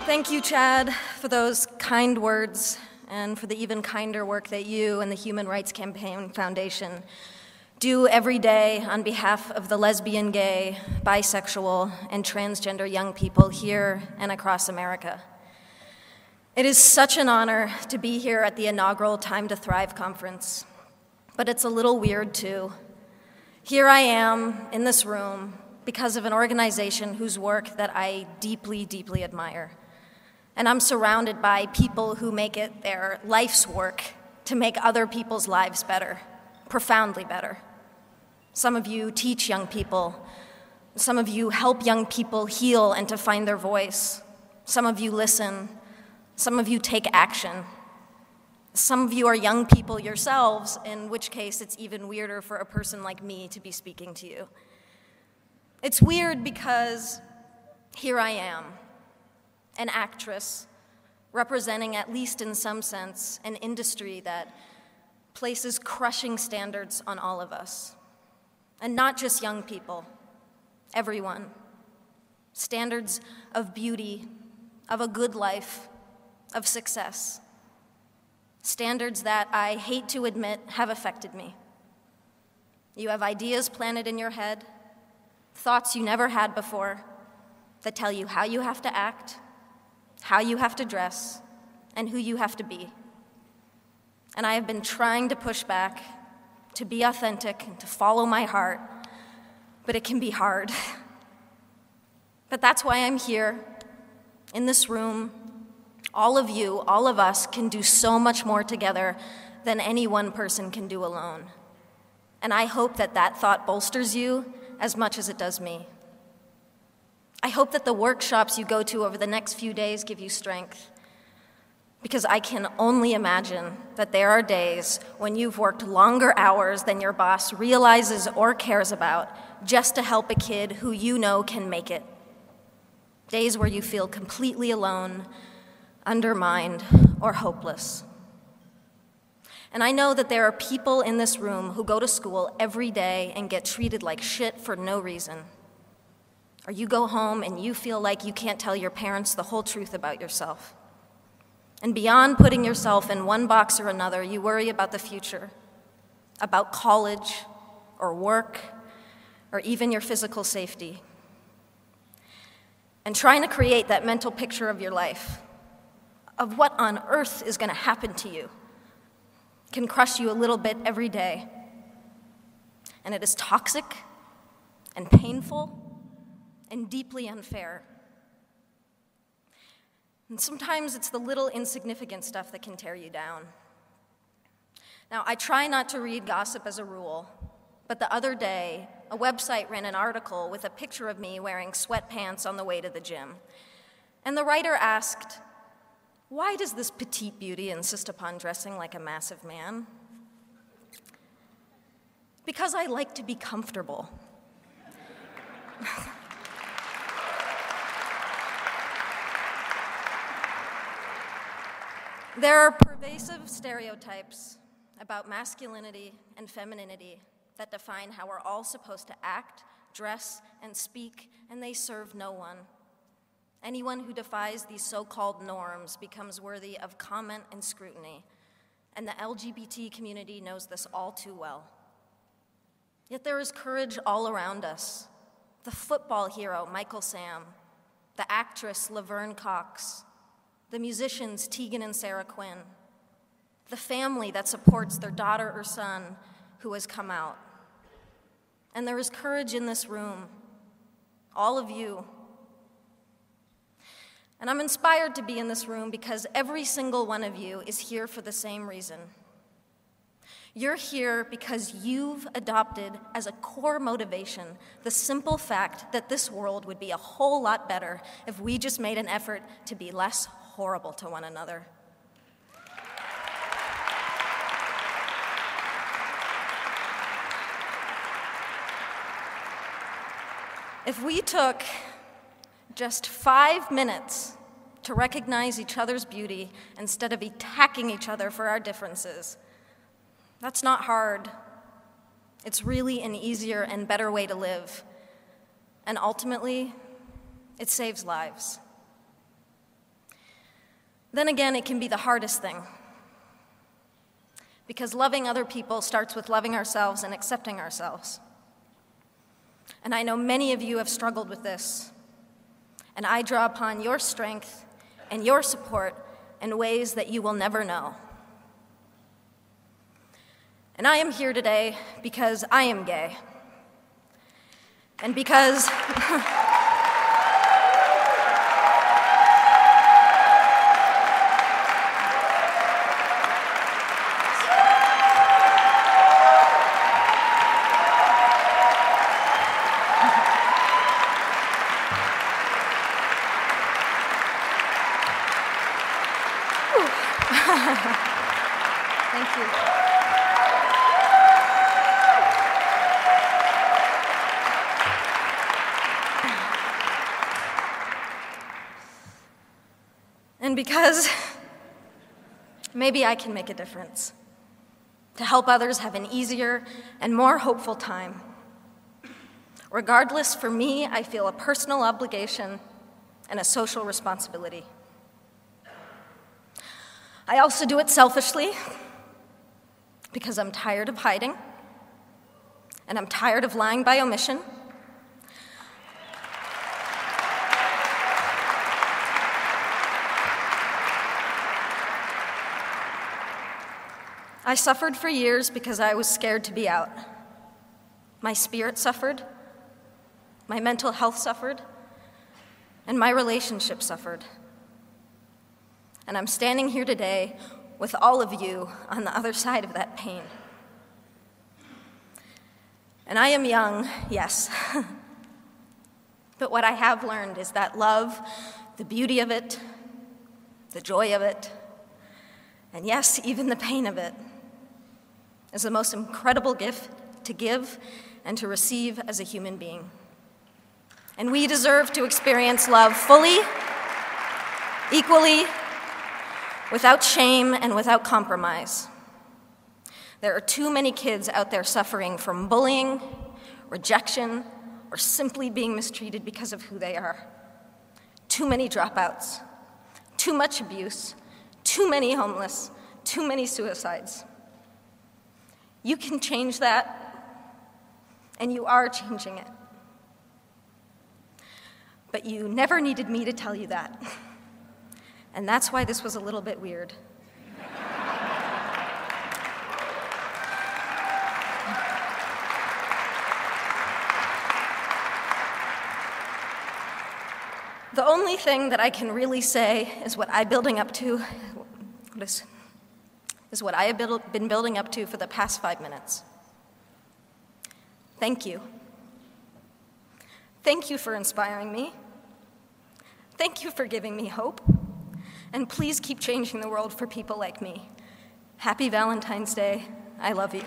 Thank you, Chad, for those kind words and for the even kinder work that you and the Human Rights Campaign Foundation do every day on behalf of the lesbian, gay, bisexual, and transgender young people here and across America. It is such an honor to be here at the inaugural Time to Thrive conference, but it's a little weird too. Here I am in this room because of an organization whose work that I deeply, deeply admire. And I'm surrounded by people who make it their life's work to make other people's lives better, profoundly better. Some of you teach young people. Some of you help young people heal and to find their voice. Some of you listen. Some of you take action. Some of you are young people yourselves, in which case it's even weirder for a person like me to be speaking to you. It's weird because here I am, an actress representing, at least in some sense, an industry that places crushing standards on all of us. And not just young people, everyone. Standards of beauty, of a good life, of success. Standards that I hate to admit have affected me. You have ideas planted in your head, thoughts you never had before, that tell you how you have to act, how you have to dress, and who you have to be. And I have been trying to push back, to be authentic, and to follow my heart, but it can be hard. But that's why I'm here, in this room. All of you, all of us, can do so much more together than any one person can do alone. And I hope that that thought bolsters you as much as it does me. I hope that the workshops you go to over the next few days give you strength, because I can only imagine that there are days when you've worked longer hours than your boss realizes or cares about just to help a kid who you know can make it. Days where you feel completely alone, undermined, or hopeless. And I know that there are people in this room who go to school every day and get treated like shit for no reason. Or you go home and you feel like you can't tell your parents the whole truth about yourself. And beyond putting yourself in one box or another, you worry about the future, about college, or work, or even your physical safety. And trying to create that mental picture of your life, of what on earth is going to happen to you, can crush you a little bit every day. And it is toxic and painful and deeply unfair. And sometimes it's the little insignificant stuff that can tear you down. Now, I try not to read gossip as a rule, but the other day, a website ran an article with a picture of me wearing sweatpants on the way to the gym. And the writer asked, "Why does this petite beauty insist upon dressing like a massive man?" Because I like to be comfortable. There are pervasive stereotypes about masculinity and femininity that define how we're all supposed to act, dress, and speak, and they serve no one. Anyone who defies these so-called norms becomes worthy of comment and scrutiny, and the LGBT community knows this all too well. Yet there is courage all around us. The football hero, Michael Sam, the actress, Laverne Cox, the musicians, Tegan and Sarah Quinn, the family that supports their daughter or son who has come out. And there is courage in this room, all of you. And I'm inspired to be in this room because every single one of you is here for the same reason. You're here because you've adopted as a core motivation the simple fact that this world would be a whole lot better if we just made an effort to be less horrible to one another. If we took just 5 minutes to recognize each other's beauty instead of attacking each other for our differences, that's not hard. It's really an easier and better way to live. And ultimately, it saves lives. Then again, it can be the hardest thing. Because loving other people starts with loving ourselves and accepting ourselves. And I know many of you have struggled with this. And I draw upon your strength and your support in ways that you will never know. And I am here today because I am gay. And because thank you. And because maybe I can make a difference to help others have an easier and more hopeful time. Regardless, for me, I feel a personal obligation and a social responsibility. I also do it selfishly because I'm tired of hiding and I'm tired of lying by omission. I suffered for years because I was scared to be out. My spirit suffered, my mental health suffered, and my relationship suffered. And I'm standing here today with all of you on the other side of that pain. And I am young, yes. But what I have learned is that love, the beauty of it, the joy of it, and yes, even the pain of it, is the most incredible gift to give and to receive as a human being. And we deserve to experience love fully, equally, without shame and without compromise. There are too many kids out there suffering from bullying, rejection, or simply being mistreated because of who they are. Too many dropouts, too much abuse, too many homeless, too many suicides. You can change that, and you are changing it. But you never needed me to tell you that. And that's why this was a little bit weird. The only thing that I can really say is what I'm building up to, is what I have been building up to for the past 5 minutes. Thank you. Thank you for inspiring me. Thank you for giving me hope. And please keep changing the world for people like me. Happy Valentine's Day. I love you.